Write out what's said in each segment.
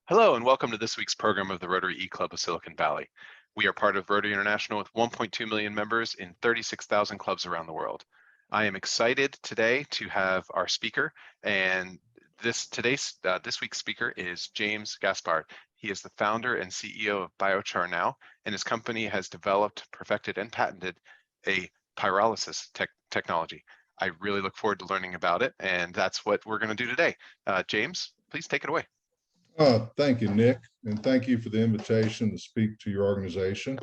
Hello and welcome to this week's program of the Rotary E-Club of Silicon Valley. We are part of Rotary International with 1.2 million members in 36,000 clubs around the world. I am excited today to have our speaker, and this week's speaker is James Gaspard. He is the founder and CEO of Biochar Now, and his company has developed, perfected, and patented a pyrolysis technology. I really look forward to learning about it, and that's what we're going to do today. James, please take it away. Thank you, Nick, and thank you for the invitation to speak to your organization.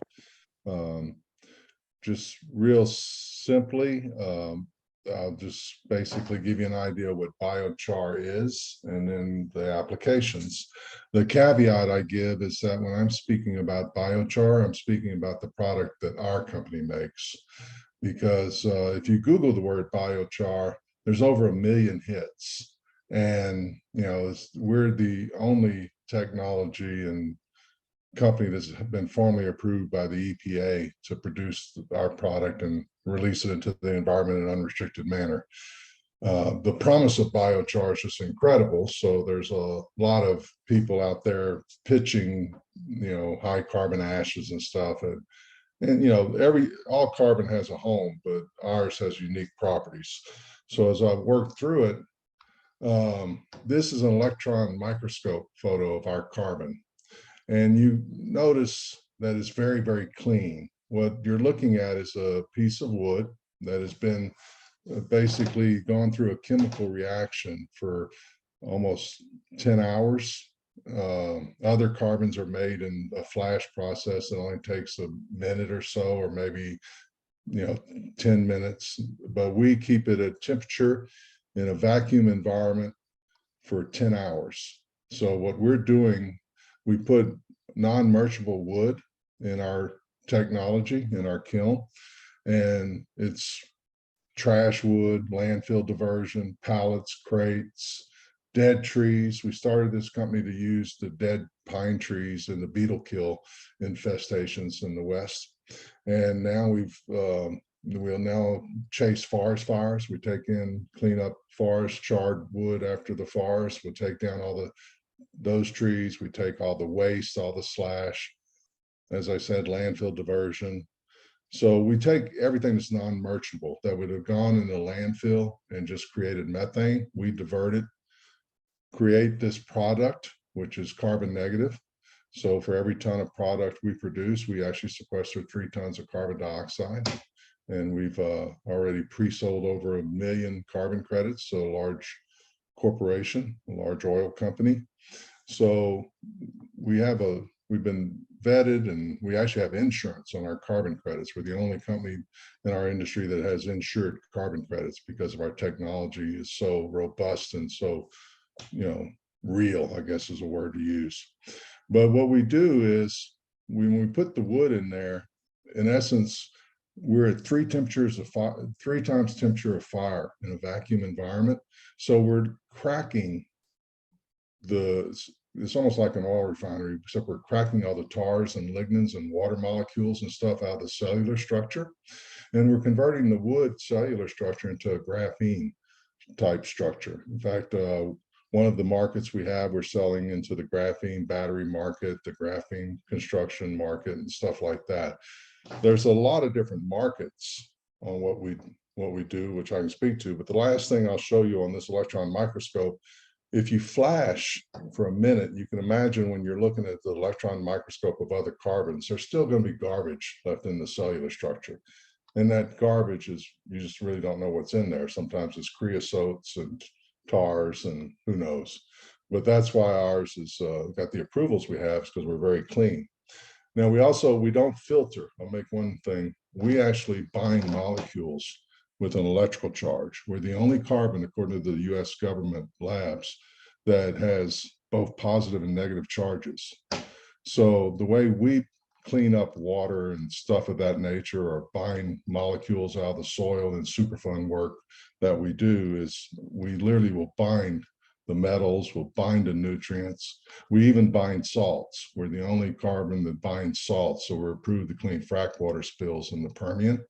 Just real simply, I'll just basically give you an idea of what biochar is and then the applications. The caveat I give is that when I'm speaking about biochar, I'm speaking about the product that our company makes. Because if you Google the word biochar, there's over 1 million hits. And, we're the only technology and company that's been formally approved by the EPA to produce our product and release it into the environment in an unrestricted manner. The promise of biochar is just incredible. So there's a lot of people out there pitching, high carbon ashes and stuff. And all carbon has a home, but ours has unique properties. So as I've worked through it, this is an electron microscope photo of our carbon. And you notice that it's very, very clean. What you're looking at is a piece of wood that has been basically gone through a chemical reaction for almost 10 hours. Other carbons are made in a flash process that only takes a minute or so, or maybe 10 minutes, but we keep it at temperature in a vacuum environment for 10 hours. So what we're doing, we put non-merchantable wood in our technology, in our kiln, and it's trash wood, landfill diversion, pallets, crates, dead trees. We started this company to use the dead pine trees and the beetle kill infestations in the West. And now we'll now chase forest fires. We clean up forest, charred wood after the forest. We'll take down those trees. We take all the waste, all the slash, as I said, landfill diversion. So we take everything that's non-merchantable that would have gone in the landfill and just created methane. We divert it, create this product, which is carbon negative. So for every ton of product we produce, we actually sequester 3 tons of carbon dioxide. And we've already pre-sold over 1 million carbon credits to a large corporation, a large oil company. So we've been vetted, and we actually have insurance on our carbon credits. We're the only company in our industry that has insured carbon credits because of our technology is so robust and so, real, I guess is a word to use. But what we do is when we put the wood in there, in essence, we're at 3 times temperature of fire in a vacuum environment. So we're cracking it's almost like an oil refinery, except we're cracking all the tars and lignins and water molecules and stuff out of the cellular structure. And we're converting the wood cellular structure into a graphene type structure. In fact, one of the markets we're selling into the graphene battery market, the graphene construction market, and stuff like that. There's a lot of different markets on what we do, which I can speak to. But the last thing I'll show you on this electron microscope, if you flash for a minute, you can imagine when you're looking at the electron microscope of other carbons, there's still going to be garbage left in the cellular structure. And that garbage is, you just really don't know what's in there. Sometimes it's creosotes and tars and who knows. But that's why ours is got the approvals we have, because we're very clean. Now, we don't filter. I'll make one thing. We actually bind molecules with an electrical charge. We're the only carbon, according to the US government labs, that has both positive and negative charges. So the way we clean up water and stuff of that nature, or bind molecules out of the soil, and Superfund work that we do, is we literally will bind the metals, will bind the nutrients. We even bind salts. We're the only carbon that binds salts. So we're approved to clean frac water spills in the Permian,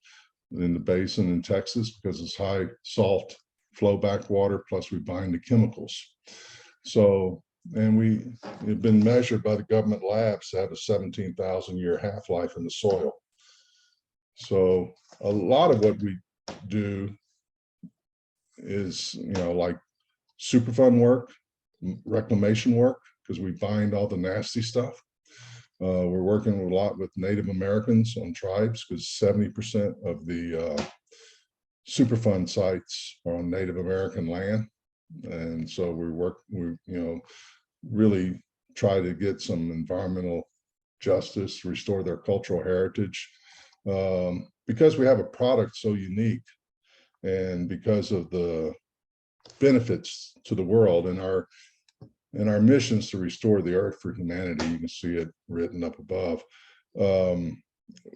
in the basin in Texas, because it's high salt flow back water, plus we bind the chemicals. So and we have been measured by the government labs to have a 17,000-year half-life in the soil. So a lot of what we do is, like Superfund work, reclamation work, because we bind all the nasty stuff. We're working a lot with Native Americans on tribes, because 70% of the Superfund sites are on Native American land. And so we really try to get some environmental justice, restore their cultural heritage, because we have a product so unique, and because of the benefits to the world and our missions to restore the earth for humanity. You can see it written up above.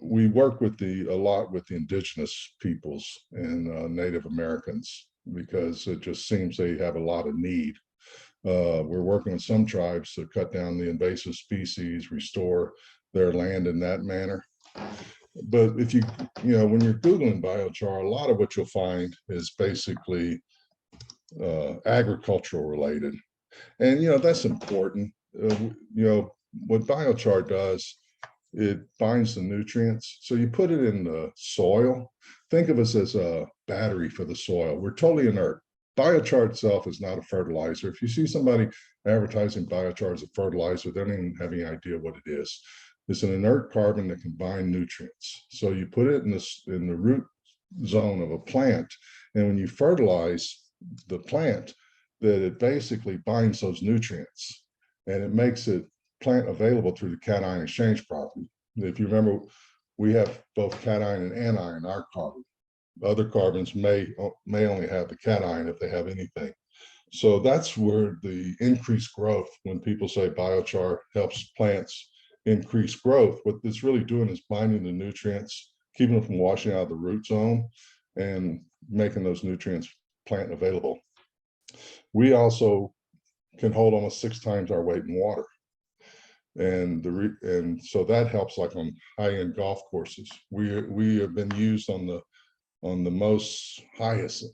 We work with a lot with the indigenous peoples and Native Americans, because it just seems they have a lot of need. We're working with some tribes to cut down the invasive species, restore their land in that manner. But if when you're Googling biochar, a lot of what you'll find is basically agricultural related. And, that's important. What biochar does, it binds the nutrients. So you put it in the soil. Think of us as a battery for the soil. We're totally inert. Biochar itself is not a fertilizer. If you see somebody advertising biochar as a fertilizer, they don't even have any idea what it is. It's an inert carbon that can bind nutrients. So you put it in the root zone of a plant, and when you fertilize the plant, that it basically binds those nutrients, and it makes it plant available through the cation exchange property. If you remember, we have both cation and anion in our carbon. Other carbons may only have the cation if they have anything. So that's where the increased growth, when people say biochar helps plants increase growth, what it's really doing is binding the nutrients, keeping them from washing out of the root zone, and making those nutrients plant available. We also can hold almost 6 times our weight in water. And so that helps, like on high-end golf courses. We have been used on the most highest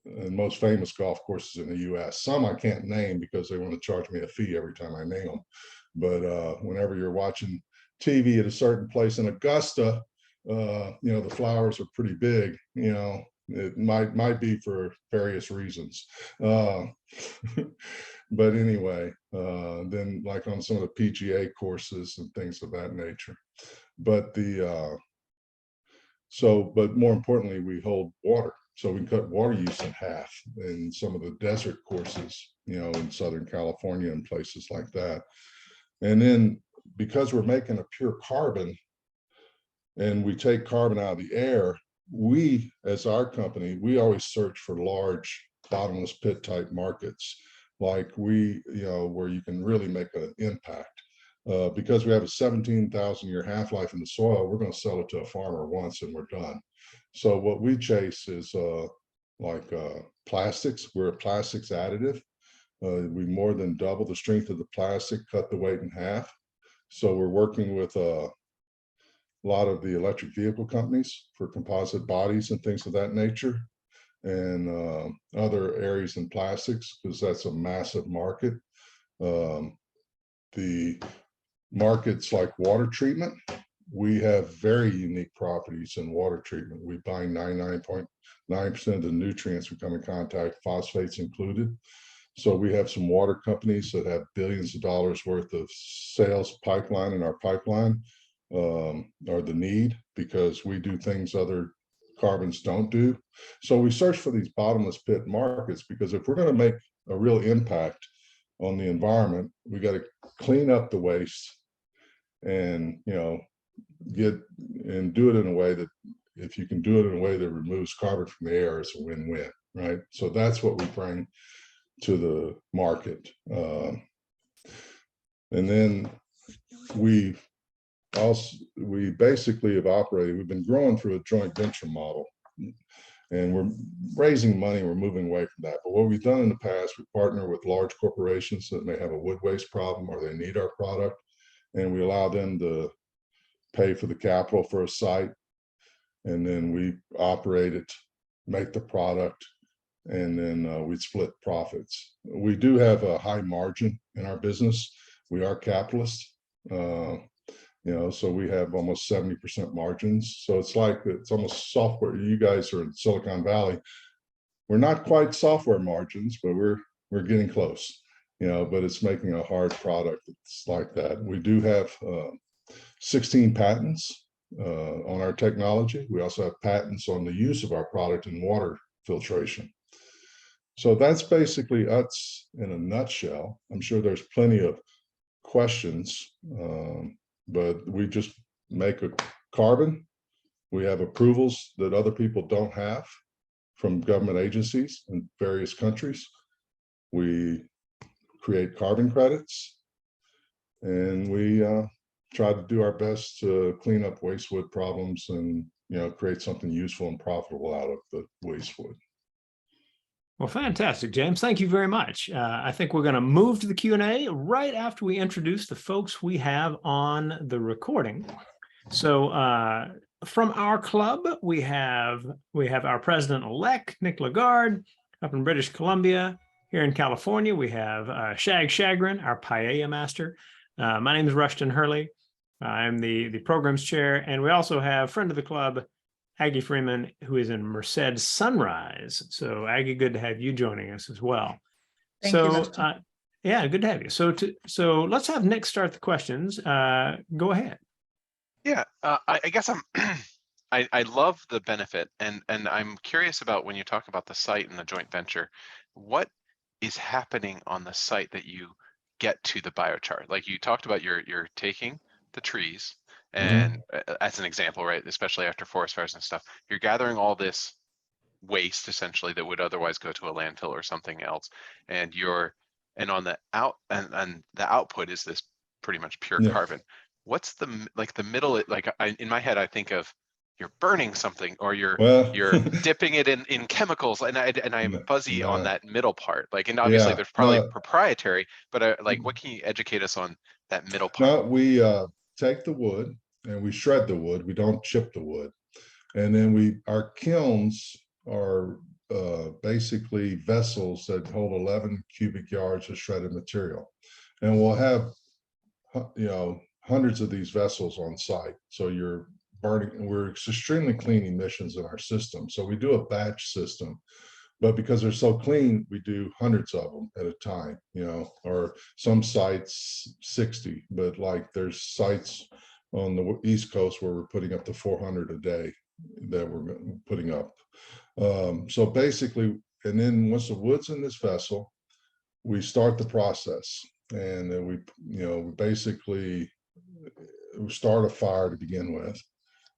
and most famous golf courses in the US. Some I can't name because they want to charge me a fee every time I name them. But whenever you're watching TV at a certain place in Augusta, the flowers are pretty big. It might be for various reasons. But anyway, then like on some of the PGA courses and things of that nature. But but more importantly, we hold water. So we can cut water use in half in some of the desert courses, in Southern California and places like that. And then because we're making a pure carbon, and we take carbon out of the air, we, as our company, we always search for large bottomless pit type markets, like where you can really make an impact. Because we have a 17,000-year half-life in the soil, we're going to sell it to a farmer once and we're done. So what we chase is plastics. We're a plastics additive. We more than double the strength of the plastic, cut the weight in half. So we're working with a lot of the electric vehicle companies for composite bodies and things of that nature, and other areas in plastics, because that's a massive market. The markets like water treatment, we have very unique properties in water treatment. We bind 99.9% of the nutrients we come in contact, phosphates included. So we have some water companies that have billions of dollars worth of sales pipeline in our pipeline, or the need, because we do things other carbons don't do. So we search for these bottomless pit markets, because if we're going to make a real impact on the environment, we got to clean up the waste and do it in a way that, if you can do it in a way that removes carbon from the air, it's a win-win, right? So that's what we bring to the market. And then we basically have operated, we've been growing through a joint venture model, and we're raising money, we're moving away from that. But what we've done in the past, we partner with large corporations that may have a wood waste problem or they need our product, and we allow them to pay for the capital for a site, and then we operate it, make the product, and then we'd split profits. We do have a high margin in our business. We are capitalists, so we have almost 70% margins. So it's almost software. You guys are in Silicon Valley. We're not quite software margins, but we're getting close, but it's making a hard product. It's like that. We do have 16 patents on our technology. We also have patents on the use of our product in water filtration. So that's basically us in a nutshell. I'm sure there's plenty of questions, but we just make a carbon. We have approvals that other people don't have from government agencies in various countries. We create carbon credits, and we try to do our best to clean up waste wood problems and create something useful and profitable out of the waste wood. Well, fantastic, James. Thank you very much. I think we're going to move to the Q&A right after we introduce the folks we have on the recording. So from our club, we have our president-elect, Nick Lagarde, up in British Columbia. Here in California, we have Shag Shagrin, our paella master. My name is Rushton Hurley. I'm the programs chair, and we also have friend of the club, Aggie Freeman, who is in Merced Sunrise. So Aggie, good to have you joining us as well. Thank you. Yeah, good to have you. So let's have Nick start the questions. Go ahead. Yeah, I guess I love the benefit, and I'm curious about when you talk about the site and the joint venture, what is happening on the site that you get to the biochar? Like you talked about, you're taking the trees, and as an example, right, especially after forest fires and stuff, you're gathering all this waste essentially that would otherwise go to a landfill or something else, and on the output is this pretty much pure carbon. What's the middle? In my head, I think of you're burning something, or you're dipping it in chemicals, and I'm fuzzy on that middle part. And obviously there's probably proprietary, but what can you educate us on that middle part? No, we take the wood and we shred the wood. We don't chip the wood, and then our kilns are basically vessels that hold 11 cubic yards of shredded material, and we'll have hundreds of these vessels on site. So you're burning. We're extremely clean emissions in our system. So we do a batch system, but because they're so clean, we do hundreds of them at a time, or some sites 60, but there's sites on the East Coast where we're putting up to 400 a day that we're putting up. So basically, and then once the wood's in this vessel, we start the process, and then we basically start a fire to begin with.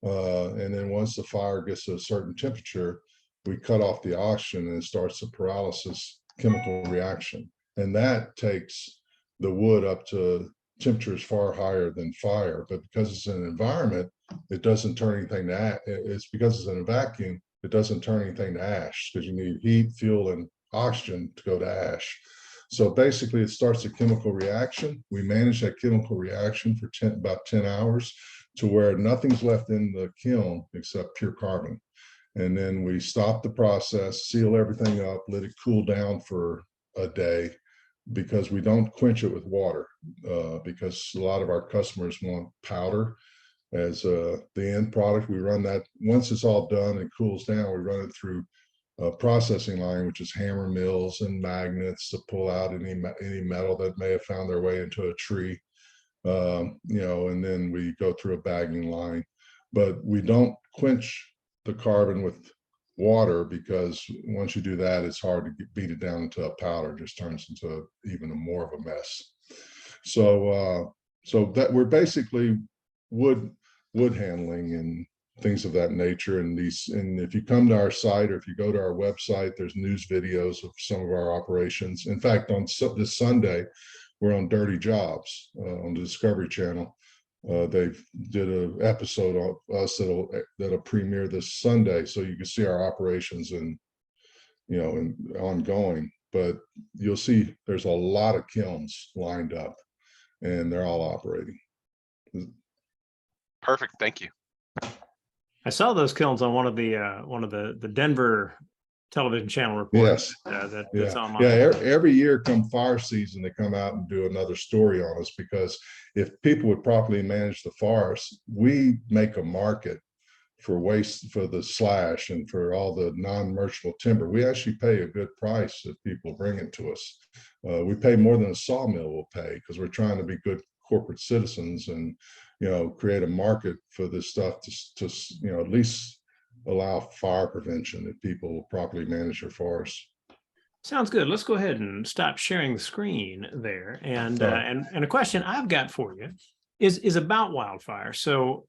And then once the fire gets to a certain temperature, we cut off the oxygen, and it starts the pyrolysis chemical reaction. And that takes the wood up to temperatures far higher than fire. But because it's an environment, it doesn't turn anything to ash. It's because it's in a vacuum, it doesn't turn anything to ash, because you need heat, fuel, and oxygen to go to ash. So basically, it starts a chemical reaction. We manage that chemical reaction for about 10 hours to where nothing's left in the kiln except pure carbon. And then we stop the process, seal everything up, let it cool down for a day, because we don't quench it with water, because a lot of our customers want powder as the end product. We run that, once it's all done and cools down, we run it through a processing line, which is hammer mills and magnets to pull out any metal that may have found their way into a tree, and then we go through a bagging line. But we don't quench the carbon with water, because once you do that, it's hard to beat it down into a powder. It just turns into even more of a mess. So that we're basically wood handling and things of that nature. And if you come to our site, or if you go to our website, there's news videos of some of our operations. In fact, on this Sunday, we're on Dirty Jobs on the Discovery Channel. They did an episode of us that'll premiere this Sunday, so you can see our operations and ongoing. But you'll see there's a lot of kilns lined up, and they're all operating. Perfect, thank you. I saw those kilns on one of the Denver television channel report. Yes. That's online. Every year come fire season, they come out and do another story on us, because if people would properly manage the forests, we make a market for waste, for the slash and for all the non-merchantable timber. We actually pay a good price if people bring it to us. We pay more than a sawmill will pay, because we're trying to be good corporate citizens and, create a market for this stuff to at least allow fire prevention if people will properly manage their forests. Sounds good. Let's go ahead and stop sharing the screen there. And and a question I've got for you is about wildfire. So,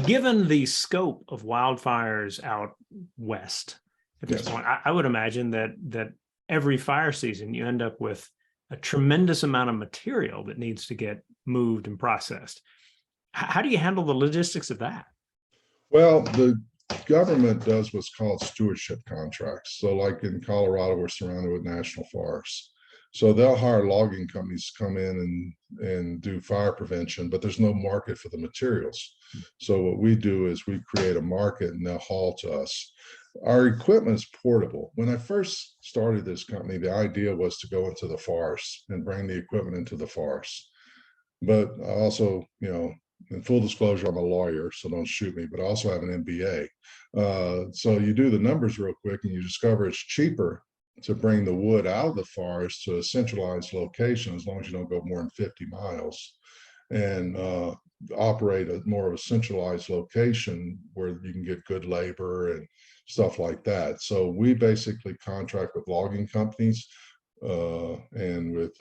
given the scope of wildfires out west at this point, I would imagine that every fire season you end up with a tremendous amount of material that needs to get moved and processed. How do you handle the logistics of that? Well, the government does what's called stewardship contracts. So like in Colorado, we're surrounded with national forests. So they'll hire logging companies to come in and do fire prevention, but there's no market for the materials. So what we do is we create a market and they'll haul to us. Our equipment is portable. When I first started this company, the idea was to go into the forest and bring the equipment into the forest. But I also, in full disclosure, I'm a lawyer, so don't shoot me, but I also have an MBA. So you do the numbers real quick and you discover it's cheaper to bring the wood out of the forest to a centralized location, as long as you don't go more than 50 miles, and operate at more of a centralized location where you can get good labor and stuff like that. So we basically contract with logging companies and with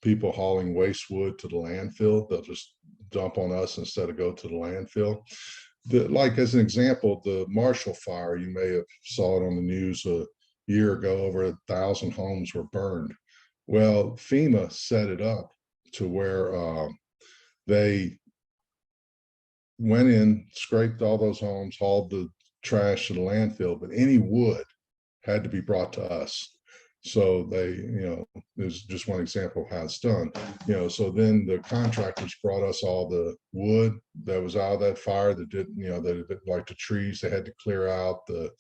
people hauling waste wood to the landfill. They'll just dump on us instead of go to the landfill. Like as an example, the Marshall Fire, you may have saw it on the news a year ago, over 1,000 homes were burned. Well, FEMA set it up to where they went in, scraped all those homes, hauled the trash to the landfill, but any wood had to be brought to us. So they, there's just one example of how it's done. So then the contractors brought us all the wood that was out of that fire that didn't, that like the trees they had to clear out, the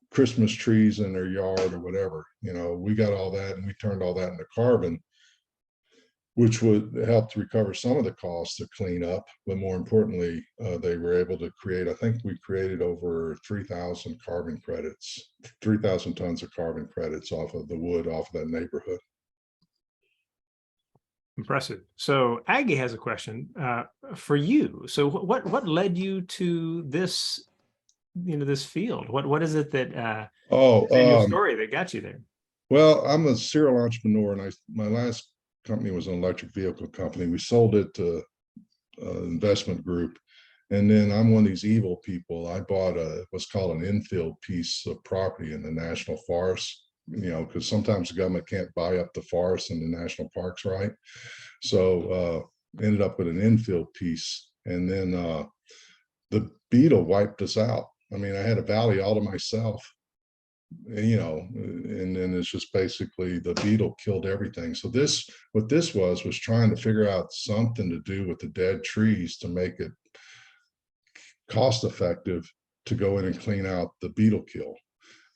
Christmas trees in their yard or whatever. We got all that and we turned all that into carbon, which would help to recover some of the costs to clean up. But more importantly, they were able to create, I think we created over 3,000 carbon credits, 3,000 tons of carbon credits off of the wood off of that neighborhood. Impressive. So Aggie has a question for you. So what led you to this, this field? What is it that in your story that got you there? Well, I'm a serial entrepreneur, and my last company was an electric vehicle company. We sold it to an investment group, and then I'm one of these evil people. I bought what's called an infill piece of property in the national forest, because sometimes the government can't buy up the forest in the national parks, right? So ended up with an infill piece, and then the beetle wiped us out. I mean, I had a valley all to myself. And then it's just basically the beetle killed everything. So what this was trying to figure out something to do with the dead trees to make it cost effective to go in and clean out the beetle kill.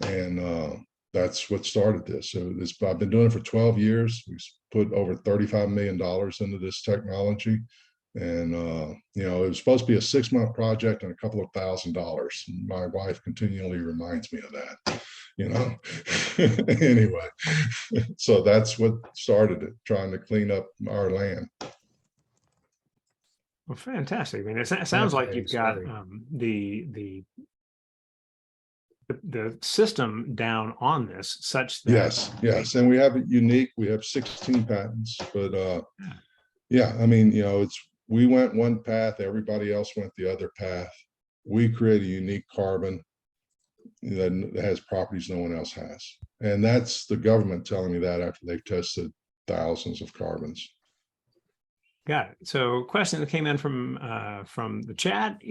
And that's what started this. So I've been doing it for 12 years. We've put over $35 million into this technology. And, it was supposed to be a 6-month project and a couple of $1,000s. My wife continually reminds me of that. Anyway, so that's what started it, trying to clean up our land. Well, fantastic. I mean, it sounds like you've got the system down on this such that yes, and we have it unique. We have 16 patents, but I mean, we went one path, everybody else went the other path. We create a unique carbon that has properties no one else has. And that's the government telling me that after they've tested thousands of carbons. Got it. So question that came in from the chat,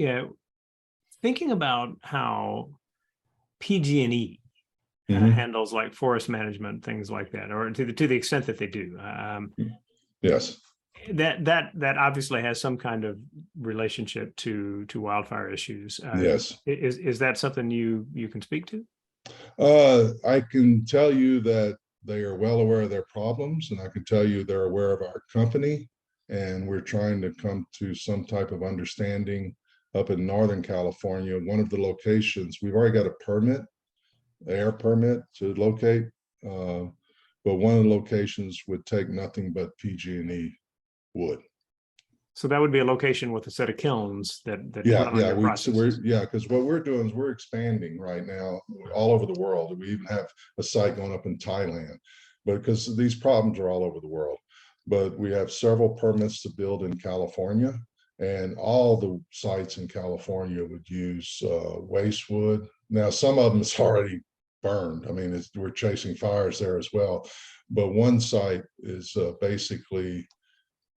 thinking about how PG&E handles like forest management, things like that, or to the extent that they do. Yes. That obviously has some kind of relationship to wildfire issues. Yes. Is that something you can speak to? I can tell you that they are well aware of their problems, and I can tell you they're aware of our company, and we're trying to come to some type of understanding up in Northern California. One of the locations, we've already got a permit, air permit to locate, but one of the locations would take nothing but PG&E wood. So that would be a location with a set of kilns that Yeah, run on your processes. because what we're doing is we're expanding right now all over the world. We even have a site going up in Thailand, but because these problems are all over the world. But we have several permits to build in California, and all the sites in California would use waste wood. Now, some of them is already burned. I mean, we're chasing fires there as well. But one site is basically,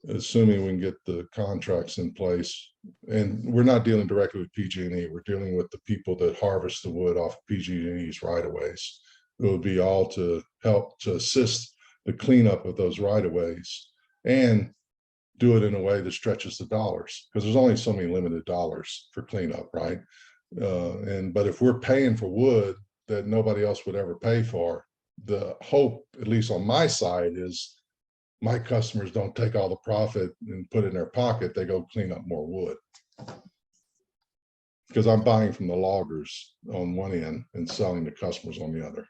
assuming we can get the contracts in place, and we're not dealing directly with PG&E, we're dealing with the people that harvest the wood off PG&E's right-of-ways. It would be all to help to assist the cleanup of those right-of-ways and do it in a way that stretches the dollars, because there's only so many limited dollars for cleanup, right? But if we're paying for wood that nobody else would ever pay for, the hope, at least on my side, is my customers don't take all the profit and put it in their pocket. They go clean up more wood, because I'm buying from the loggers on one end and selling to customers on the other.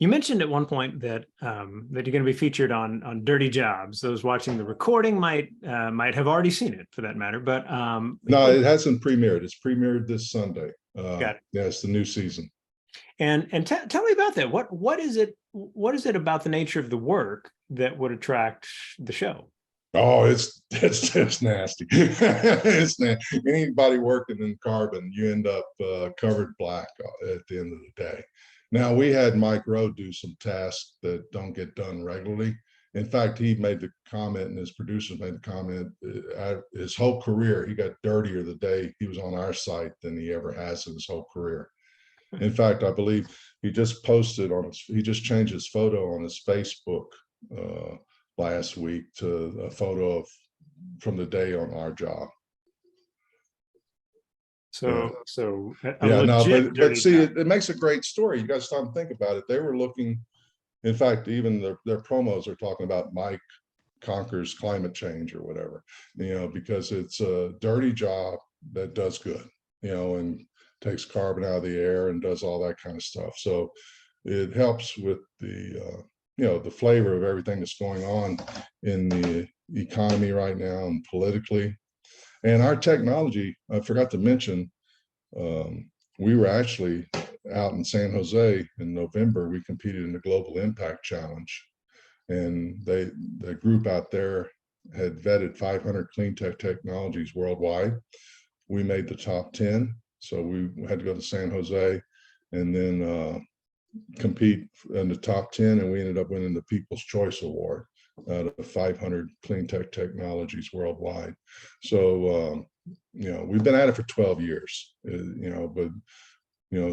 You mentioned at one point that that you're going to be featured on Dirty Jobs. Those watching the recording might have already seen it, for that matter. But no, it hasn't premiered. It's premiered this Sunday. Got it. Yeah, it's the new season. And tell me about that. What is it? What is it about the nature of the work that would attract the show? Oh, it's nasty. It's nasty. Anybody working in carbon, you end up covered black at the end of the day. Now, we had Mike Rowe do some tasks that don't get done regularly. In fact, he made the comment, and his producers made the comment, his whole career, he got dirtier the day he was on our site than he ever has in his whole career. In fact, I believe he just posted he just changed his photo on his Facebook last week to a photo from the day on our job. So but see, it makes a great story. You got to stop and think about it. They were looking, in fact, even their promos are talking about Mike conquers climate change or whatever, because it's a dirty job that does good, and takes carbon out of the air and does all that kind of stuff. So it helps with the the flavor of everything that's going on in the economy right now and politically. And our technology, I forgot to mention, we were actually out in San Jose in November. We competed in the Global Impact Challenge, and the group out there had vetted 500 clean tech technologies worldwide. We made the top 10, so we had to go to San Jose and then compete in the top 10, and we ended up winning the People's Choice Award out of 500 clean tech technologies worldwide. So we've been at it for 12 years,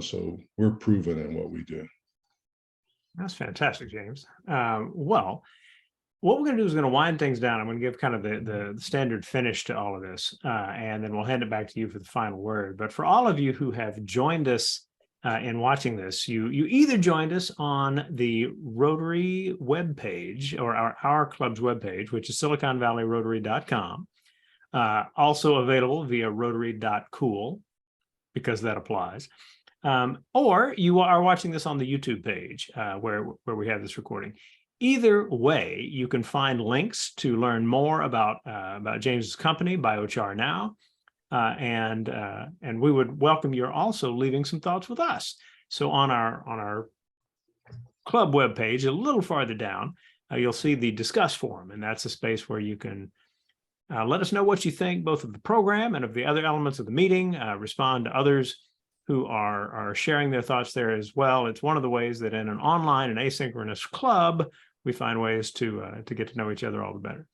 so we're proven in what we do. That's fantastic, James. Well, what we're going to do is going to wind things down. I'm going to give kind of the standard finish to all of this, and then we'll hand it back to you for the final word. But for all of you who have joined us in watching this, you either joined us on the Rotary webpage, or our club's webpage, which is siliconvalleyrotary.com, also available via rotary.cool, because that applies. Or you are watching this on the YouTube page where we have this recording. Either way, you can find links to learn more about James's company, Biochar Now. And we would welcome your also leaving some thoughts with us. So on our club webpage, a little farther down, you'll see the discuss forum, and that's a space where you can let us know what you think, both of the program and of the other elements of the meeting. Respond to others who are sharing their thoughts there as well. It's one of the ways that in an online and asynchronous club, we find ways to get to know each other all the better.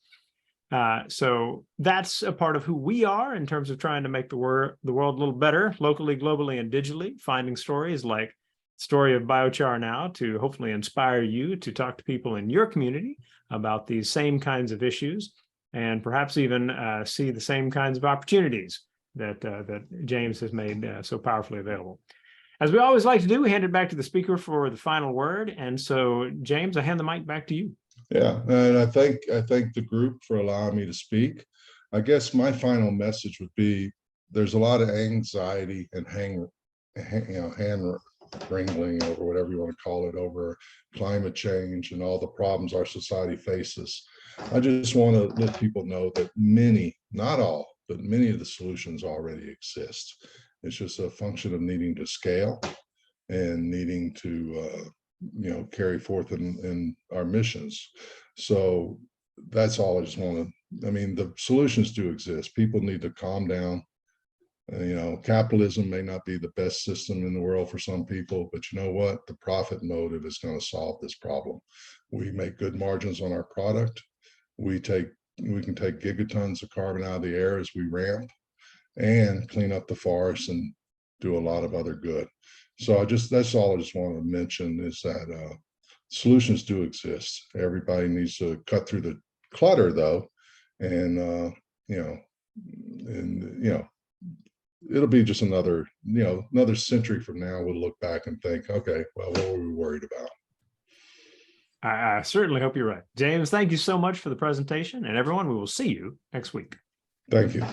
So that's a part of who we are in terms of trying to make the world a little better, locally, globally, and digitally, finding stories like the story of Biochar Now to hopefully inspire you to talk to people in your community about these same kinds of issues, and perhaps even see the same kinds of opportunities that James has made so powerfully available. As we always like to do, we hand it back to the speaker for the final word. And so, James, I hand the mic back to you. Yeah, and I thank the group for allowing me to speak. I guess my final message would be there's a lot of anxiety and hand wringing over whatever you want to call it over climate change and all the problems our society faces. I just want to let people know that many, not all, but many of the solutions already exist. It's just a function of needing to scale and needing to carry forth in our missions. So that's all I just want to, I mean, the solutions do exist. People need to calm down. Capitalism may not be the best system in the world for some people, but you know what? The profit motive is going to solve this problem. We make good margins on our product. We can take gigatons of carbon out of the air as we ramp and clean up the forests and do a lot of other good. So that's all I just want to mention is that solutions do exist. Everybody needs to cut through the clutter though. And, it'll be just another century from now, we'll look back and think, okay, well, what were we worried about? I certainly hope you're right. James, thank you so much for the presentation. And everyone, we will see you next week. Thank you.